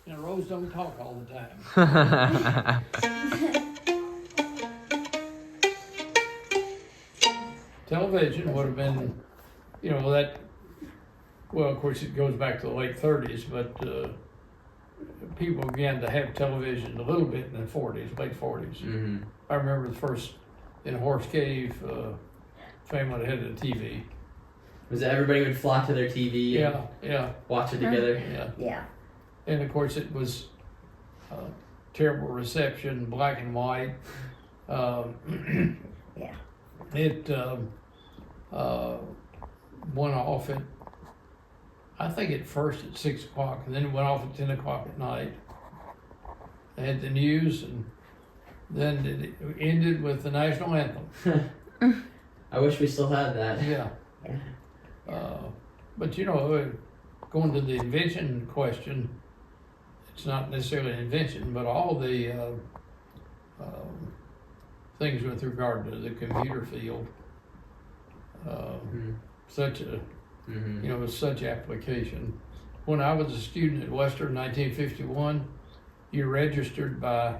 And Rose don't talk all the time. Television would have been, well, of course, it goes back to the late 30s, but people began to have television a little bit in the 40s, late 40s. Mm-hmm. I remember the first in Horse Cave family that had a TV. Was it everybody would flock to their TV Yeah. watch it together? Yeah. And of course, it was terrible reception, black and white. Yeah. It went off at, I think at first at 6 o'clock, and then it went off at 10 o'clock at night. They had the news, and then it ended with the national anthem. I wish we still had that. Yeah. But going to the invention question, it's not necessarily an invention, but all the things with regard to the computer field, such a, such application. When I was a student at Western in 1951, you registered by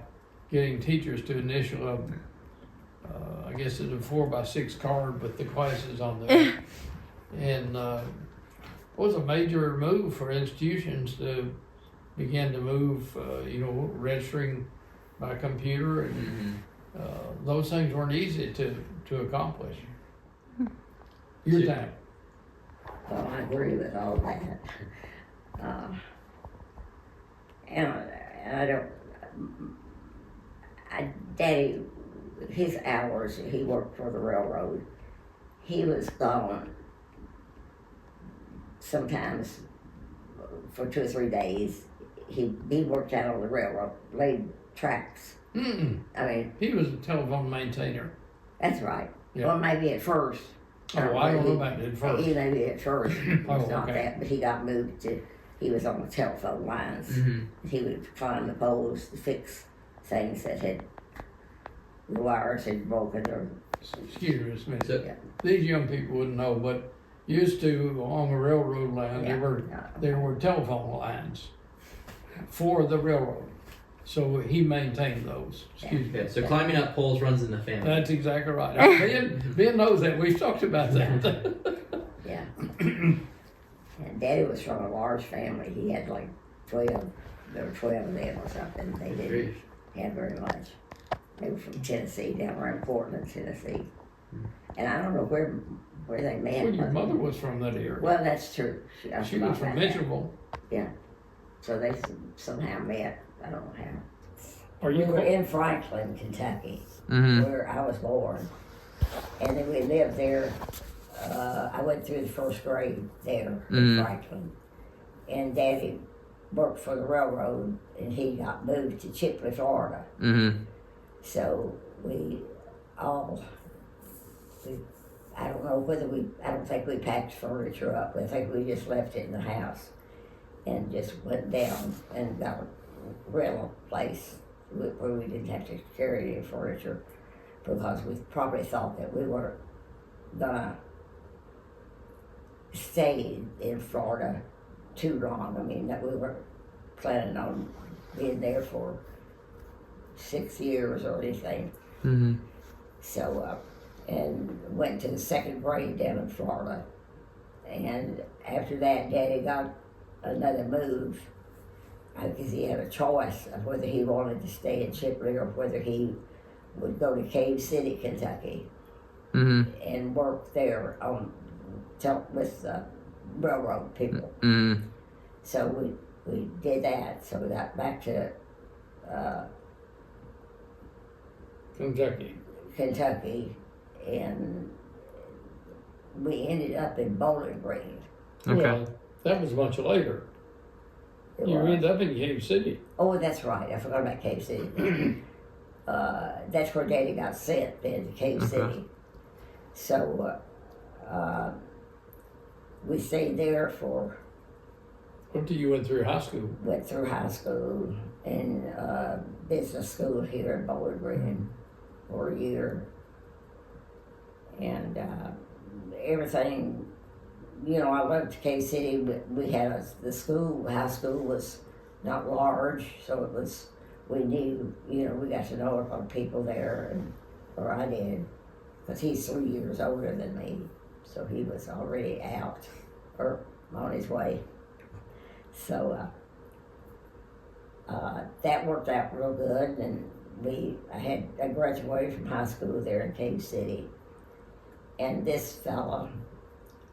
getting teachers to initial I guess it's a 4x6 card with the classes on there. And it was a major move for institutions to begin to move, registering by computer, and those things weren't easy to accomplish. Your time. Well, I agree with all that. And I don't, Daddy, his hours, he worked for the railroad. He was gone sometimes for 2 or 3 days. He worked out on the railroad, laid tracks. Mm-mm. I mean, He was a telephone maintainer. that's right. Yeah. Well, maybe at first. Oh, I don't know about it at first. He maybe at first. It's Oh, not okay. that, but he got moved to, he was on the telephone lines. He would climb the poles to fix things that had, the wires had broken or, Excuse me, Miss Smith. yeah. These young people wouldn't know, but used to, along a railroad line, Yeah. there were telephone lines for the railroad. So he maintained those. Excuse me. Okay, so climbing up poles runs in the family. That's exactly right. Ben knows that. We've talked about that. Yeah. And Daddy was from a large family. He had like 12, there were 12 of them or something. They didn't have very much. They were from Tennessee, down around Portland, Tennessee. And I don't know where they met. Well, your but- mother was from that area. Well, that's true. She was from Mitchellville. Yeah. So they somehow met. I don't know how. Are We you were in Franklin, Kentucky, where I was born. And then we lived there. I went through the first grade there in Franklin. And Daddy worked for the railroad, and he got moved to Chipley, Florida. So I don't know whether I don't think we packed furniture up. I think we just left it in the house and just went down and got a rental place where we didn't have to carry any furniture, because we probably thought that we weren't gonna stay in Florida too long. I mean, that we were planning on being there for 6 years or anything. So, and went to the second grade down in Florida. And after that, Daddy got another move, because he had a choice of whether he wanted to stay in Chipley or whether he would go to Cave City, Kentucky, and work there with the railroad people. So we did that. So we got back to Kentucky, and we ended up in Bowling Green. Okay. Well, that was much later. You ended up in Cave City. Oh, that's right. I forgot about Cave City. That's where Daddy got sent then, to Cave City. So we stayed there for. Until you went through high school. Went through high school and business school here in Bowling Green for a year. And everything, I went to Cave City. We had the school, high school was not large, so it was, we knew, we got to know a lot of people there, or I did, because he's 3 years older than me, so he was already out, or on his way. So that worked out real good, and I graduated from high school there in Cave City, and this fella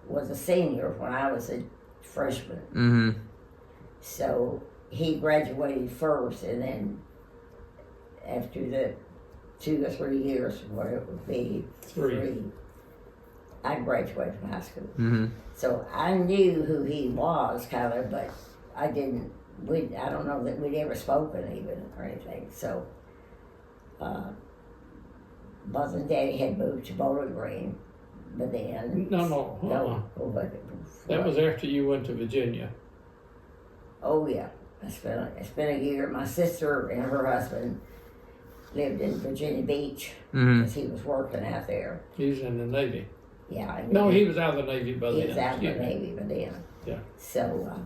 was a senior when I was a freshman. Mm-hmm. So he graduated first, and then after the 2 or 3 years, what it would be, three, I graduated from high school. Mm-hmm. So I knew who he was, kind of, but I didn't. I don't know that we'd ever spoken even or anything. So, Buzz and Daddy had moved to Bowling Green, but then No. That was after you went to Virginia. Oh yeah, it's been a year. My sister and her husband lived in Virginia Beach because he was working out there. He was in the Navy. Yeah. No, he was out of the Navy by then. He was out of the Navy by then. Yeah. So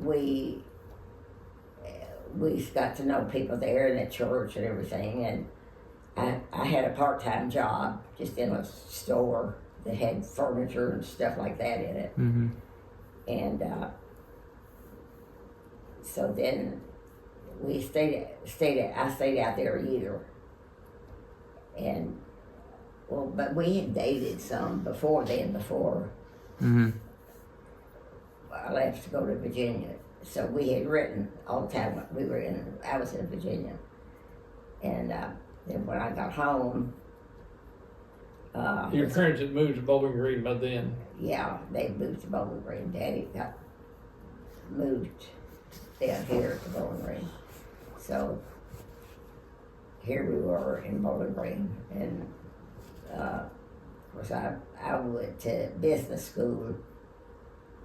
we got to know people there in the church and everything, and I had a part-time job just in a store that had furniture and stuff like that in it. Mm-hmm. And so then we I stayed out there a year. And but we had dated some before Mm-hmm. I left to go to Virginia. So we had written all the time. I was in Virginia. And then when I got home, Your parents had moved to Bowling Green by then. yeah, they moved to Bowling Green. Daddy got moved down here to Bowling Green. So here we were in Bowling Green, and of course I went to business school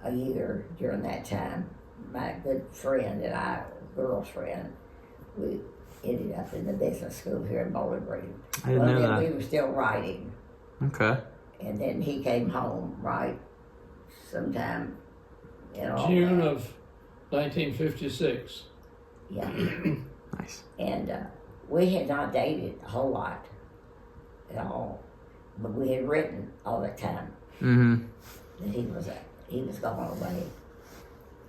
a year during that time. My good friend and I, girl's friend, we ended up in the business school here in Bowling Green. I didn't know that. We were still writing. Okay. And then he came home, right, sometime in June of 1956. Yeah. Nice. And we had not dated a whole lot at all, but we had written all the time Mm-hmm. that he was going away.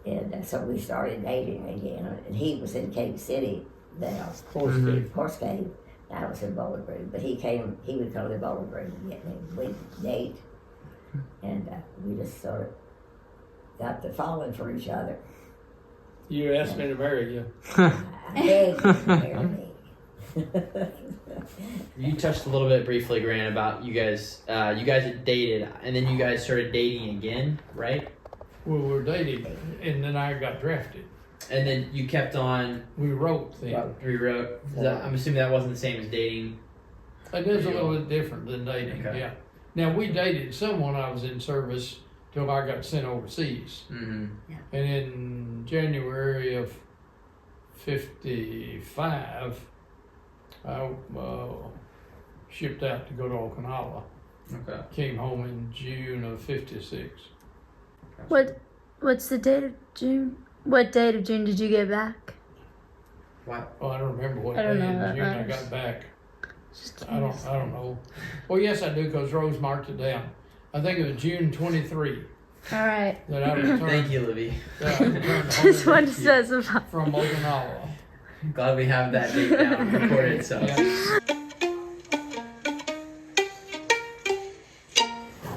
And so we started dating again, and he was in Cave City now, Horse Cave. I was in Bowling Green, but he would come to Bowling Green and get me. We'd date, and we just sort of got to falling for each other. You asked me to marry you. I begged him to marry me. You touched a little bit briefly, Gran, about you guys had dated, and then you guys started dating again, right? We were dating, and then I got drafted. And then you kept on, We wrote then. rewrote. I'm assuming that wasn't the same as dating. It is a little bit different than dating, Okay. yeah. Now, we dated someone I was in service till I got sent overseas. Mm-hmm. And in January of 55, I shipped out to go to Okinawa. Okay. Came home in June of 56. What's the date of June? What date of June did you get back? Wow. Well, I don't remember what I day don't in know that June I matters. got back. Just I don't know. Well, yes, I do, because Rose marked it down. I think it was June 23 All right. that I returned. Thank you, Libby. That I returned Just home wanted to specify. from Okinawa. Glad we have that date down recorded. So. Yeah.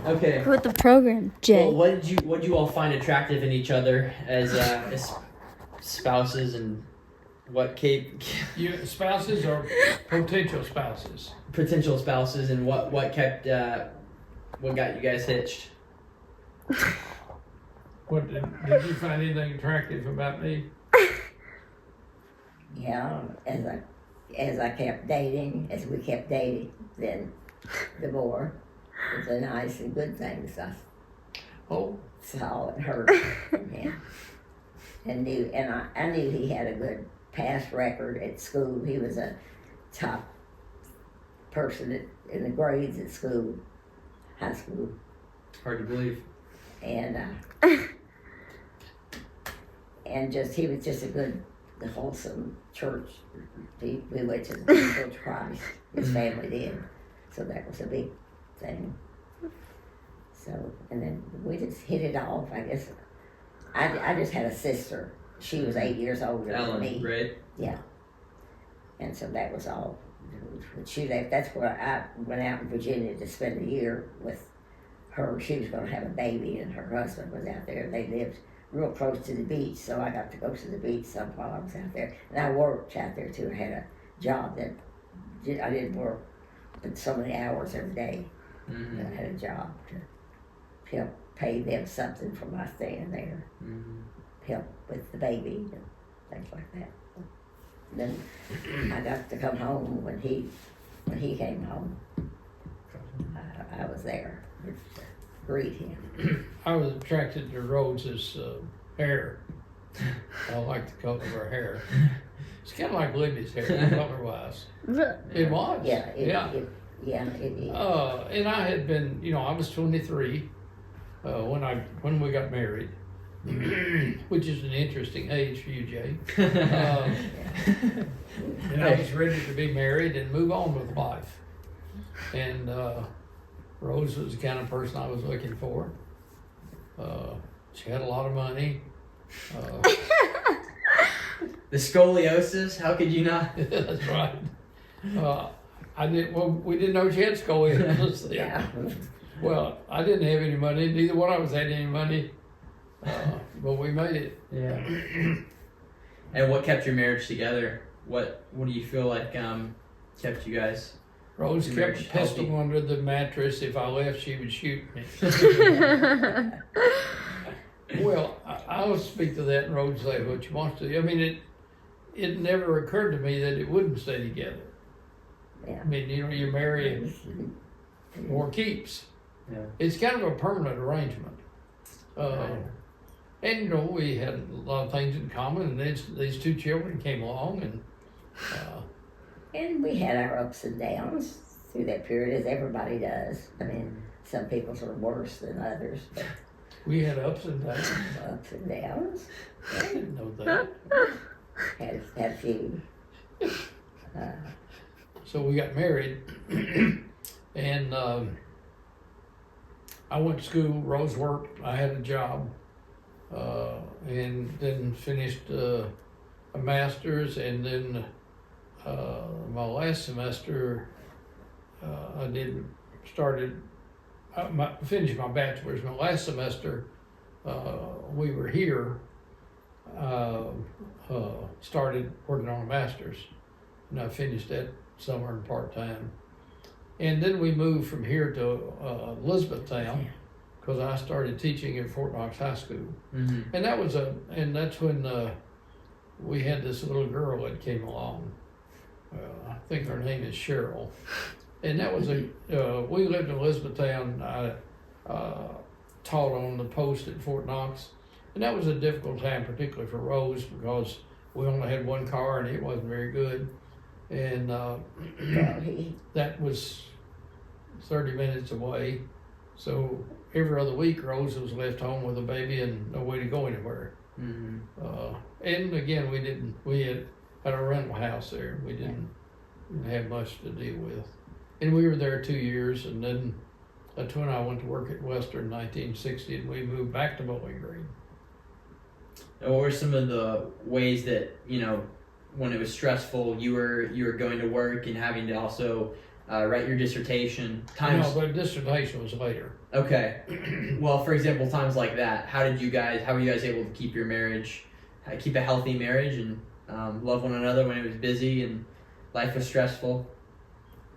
Okay. With the program, Jay. Well, what did you all find attractive in each other as spouses, and what You spouses or potential spouses? potential spouses, and what kept what got you guys hitched? What did you find anything attractive about me? Yeah, as I kept dating, as we kept dating, then the more the nice and good things I Oh, saw and heard from him, and I knew he had a good past record at school. He was a top person in the grades at school, high school, Hard to believe. and and he was just a good, wholesome church. We went to the Church of Christ. His family did, so that was a big thing. So, and then we just hit it off. I guess I just had a sister. She was 8 years older than me. Right? Yeah. And so that was all. She left. That's where I went out in Virginia to spend a year with her. She was going to have a baby, and her husband was out there. They lived real close to the beach, so I got to go to the beach some while I was out there. And I worked out there too. I had a job that I didn't work but so many hours every day. Mm-hmm. I had a job to help pay them something for my staying there. Mm-hmm. Help with the baby and things like that. And then I got to come home when he came home. I was there to greet him. I was attracted to Rose's hair. I like the color of her hair. It's kind of like Libby's hair, color-wise. It was. Yeah. It is. And I had been, I was 23 when we got married, which is an interesting age for you, Jay. And I was ready to be married and move on with life. And Rose was the kind of person I was looking for. She had a lot of money. The scoliosis, how could you not? That's right. We didn't know she had scoliosis. Yeah. Well, I didn't have any money. Neither one of us had any money. But we made it. Yeah. And what kept your marriage together? What do you feel like kept you guys? Rose Your kept marriage a pistol healthy? under the mattress. If I left, she would shoot me. Well, I will speak to that, and Rose say what she wants to. I mean, it never occurred to me that it wouldn't stay together. Yeah. I mean, you marry or keeps. Yeah. It's kind of a permanent arrangement. Right. And we had a lot of things in common, and these two children came along, and And we had our ups and downs through that period, as everybody does. I mean, some people's are worse than others, but we had ups and downs. ups and downs. I didn't know that. Had a few. So we got married, and I went to school. Rose worked. I had a job, and then finished a master's, and then my last semester I finished my bachelor's. My last semester we were here. Started working on a master's, and I finished that summer and part-time. And then we moved from here to Elizabethtown, because I started teaching at Fort Knox High School. Mm-hmm. And that's when we had this little girl that came along. I think her name is Cheryl. And that was we lived in Elizabethtown. I taught on the post at Fort Knox. And that was a difficult time, particularly for Rose, because we only had one car and it wasn't very good. And that was 30 minutes away. So every other week, Rose was left home with a baby and no way to go anywhere. Mm-hmm. And again, we had a rental house there. We didn't have much to deal with. And we were there 2 years, and then that's when I went to work at Western in 1960, and we moved back to Bowling Green. And what were some of the ways that, when it was stressful, you were going to work and having to also write your dissertation? No, but dissertation was later. Okay. Well, for example, times like that, how were you guys able to keep your marriage, keep a healthy marriage and love one another when it was busy and life was stressful?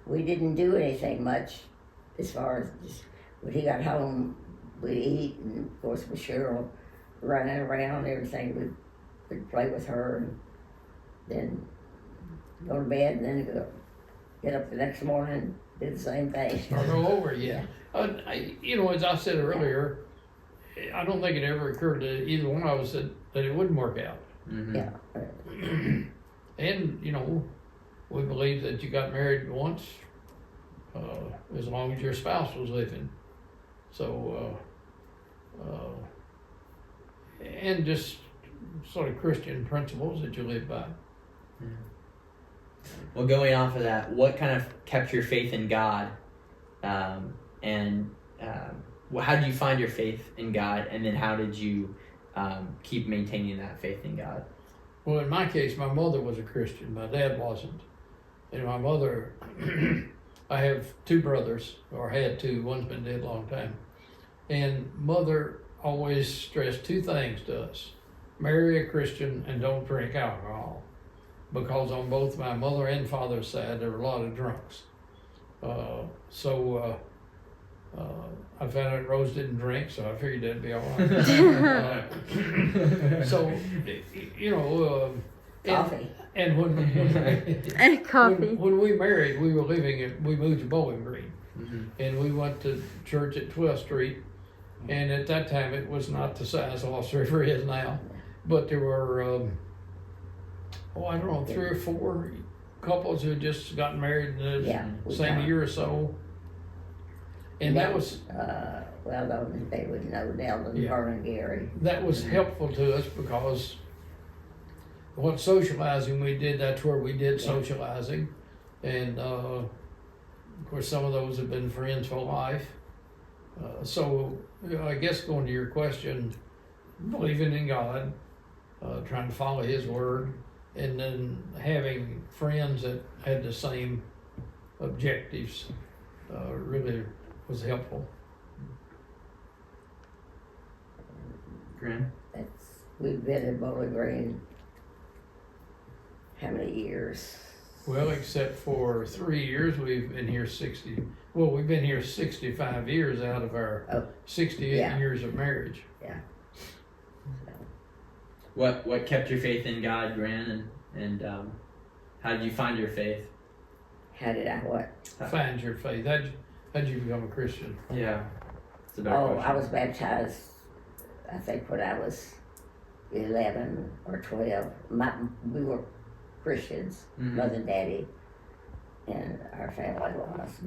We didn't do anything much as far as just when he got home, we'd eat, and of course with Cheryl running around and everything, we'd play with her, and then go to bed, and then get up the next morning and do the same thing. Start all over, yeah. As I said earlier, I don't think it ever occurred to either one of us that it wouldn't work out. Mm-hmm. Yeah. And, we believe that you got married once, as long as your spouse was living. So, and just sort of Christian principles that you live by. Well, going off of that, what kind of kept your faith in God, how did you find your faith in God, and then how did you keep maintaining that faith in God? Well, in my case, my mother was a Christian. My dad wasn't. And my mother, I have two brothers, or had two. One's been dead a long time. And mother always stressed two things to us: marry a Christian and don't drink alcohol. Because on both my mother and father's side, there were a lot of drunks. I found out Rose didn't drink, so I figured that'd be all right. So, you know, Coffee. and when Coffee. when we married, we moved to Bowling Green, Mm-hmm. and we went to church at 12th Street, and at that time it was not the size Lost River is now, but there were, I don't know, 3 or 4 couples who had just gotten married in the same year or so. And that was they would know Nelson, Vern, and Gary. That was helpful to us because what socializing we did, that's where we did socializing. And of course, some of those have been friends for life. So I guess going to your question, believing in God, trying to follow His word, and then having friends that had the same objectives really was helpful. Gran? We've been in Bowling Green how many years? Well, except for 3 years, we've been here we've been here 65 years out of our 68 years of marriage. Yeah. What kept your faith in God, Gran, and how did you find your faith? How did I what? Find your faith. How'd you become a Christian? Yeah. It's a better question. I was baptized, I think, when I was 11 or 12. We were Christians, Mother and Daddy, and our family was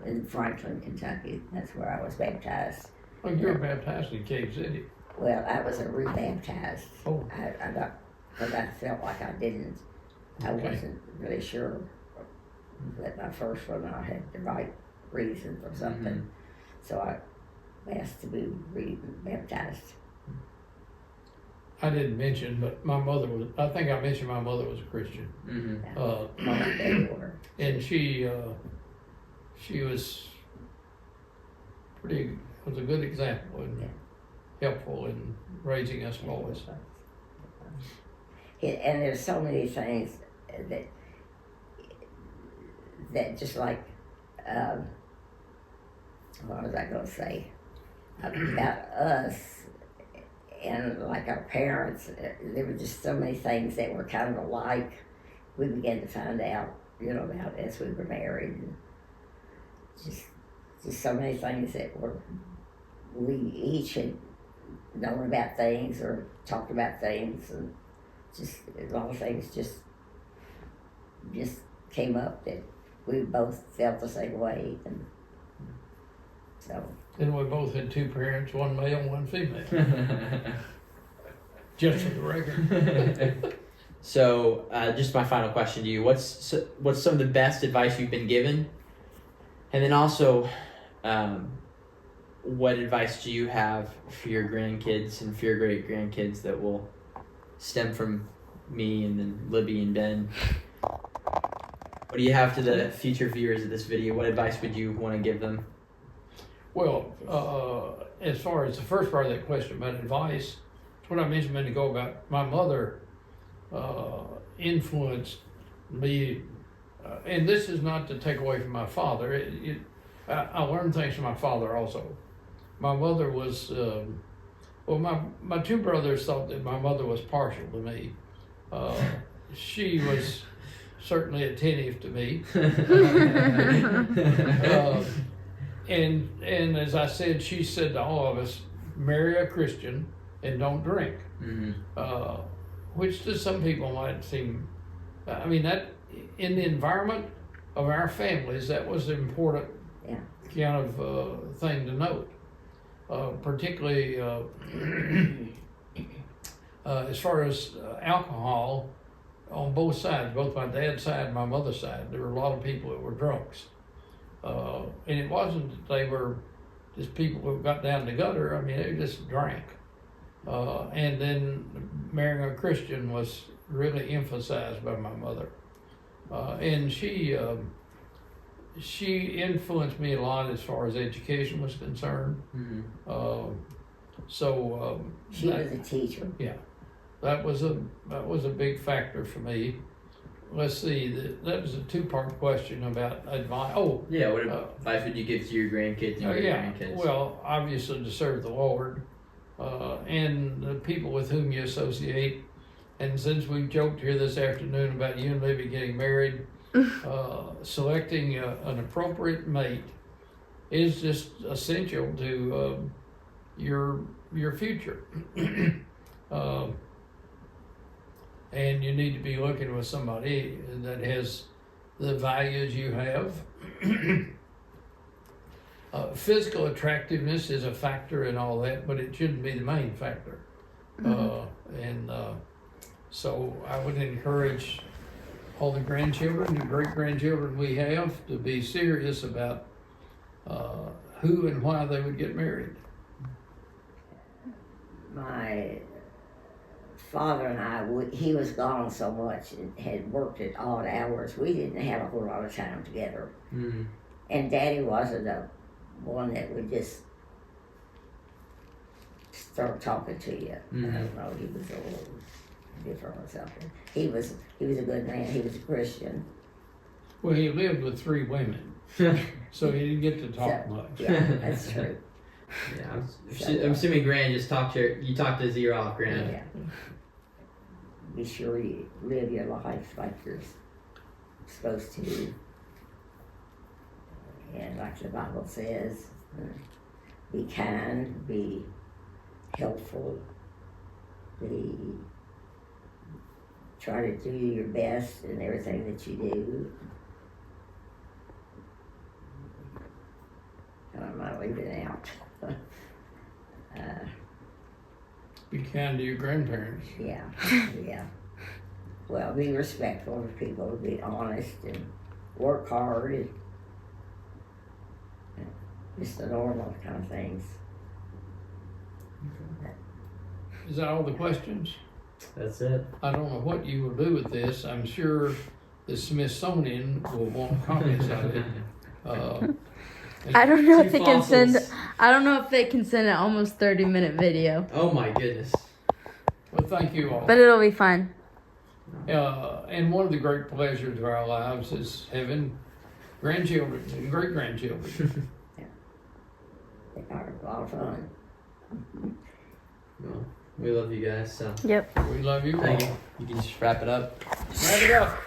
in Franklin, Kentucky. That's where I was baptized. Well, you were baptized in Cave City. Well, I was a rebaptized. Oh. I got, because I felt like I wasn't really sure that my first one I had the right reason for something. So I asked to be rebaptized. I didn't mention, but I think I mentioned my mother was a Christian. And she was a good example and helpful in raising us boys. And there's so many things that just like, what was I going to say about us and like our parents? There were just so many things that were kind of alike. We began to find out, about as we were married, and just so many things that we each had known about things or talked about things, and just a lot of things just came up that we both felt the same way, and so. And we both had 2 parents, one male, one female. Just for the record. So, just my final question to you: what's some of the best advice you've been given, and then also, what advice do you have for your grandkids and for your great grandkids that will stem from me and then Libby and Ben? What do you have to the future viewers of this video? What advice would you want to give them? Well, as far as the first part of that question about advice, it's what I mentioned a minute ago about my mother influenced me, and this is not to take away from my father. I learned things from my father also. My mother was, my 2 brothers thought that my mother was partial to me. She was certainly attentive to me. And as I said, she said to all of us, marry a Christian and don't drink. Which to some people might seem, that in the environment of our families, that was an important kind of thing to note. Particularly, as far as alcohol, on both sides, both my dad's side and my mother's side, there were a lot of people that were drunks. And it wasn't that they were just people who got down the gutter. I mean, they just drank. And then marrying a Christian was really emphasized by my mother. And she influenced me a lot as far as education was concerned. She was a teacher. Yeah, that was a big factor for me. Let's see, that was a two-part question about advice. Oh, Yeah, what advice would you give to your grandkids and your grandkids? Well, obviously to serve the Lord and the people with whom you associate. And since we've joked here this afternoon about you and Libby getting married, selecting an appropriate mate is just essential to your future. And you need to be looking with somebody that has the values you have. Physical attractiveness is a factor in all that, but it shouldn't be the main factor. So I would encourage all the grandchildren, the great-grandchildren we have, to be serious about who and why they would get married. My father and I, he was gone so much and had worked at odd hours. We didn't have a whole lot of time together. And Daddy wasn't the one that would just start talking to you. I don't know, he was a little different or something. He was a good man. He was a Christian. Well, he lived with 3 women, so he didn't get to talk much. Yeah, that's true. Yeah, I'm assuming Gran just you talked his ear off, Gran. Yeah. Be sure you live your life like you're supposed to. And like the Bible says, be kind, be helpful, try to do your best in everything that you do. And I'm not leaving out. Be kind to your grandparents. Yeah. Well, be respectful of people, be honest, and work hard, and just the normal kind of things. Is that all the questions? That's it. I don't know what you will do with this. I'm sure the Smithsonian will want copies of it. I don't know if Two they can send. fossils. I don't know if they can send an almost 30-minute video, Oh my goodness. Well, thank you all. but it'll be fun. And one of the great pleasures of our lives is having grandchildren and great-grandchildren. They are a lot of fun. Well, we love you guys, so Yep. We love you all. thank you. You can just wrap it up. Wrap it up.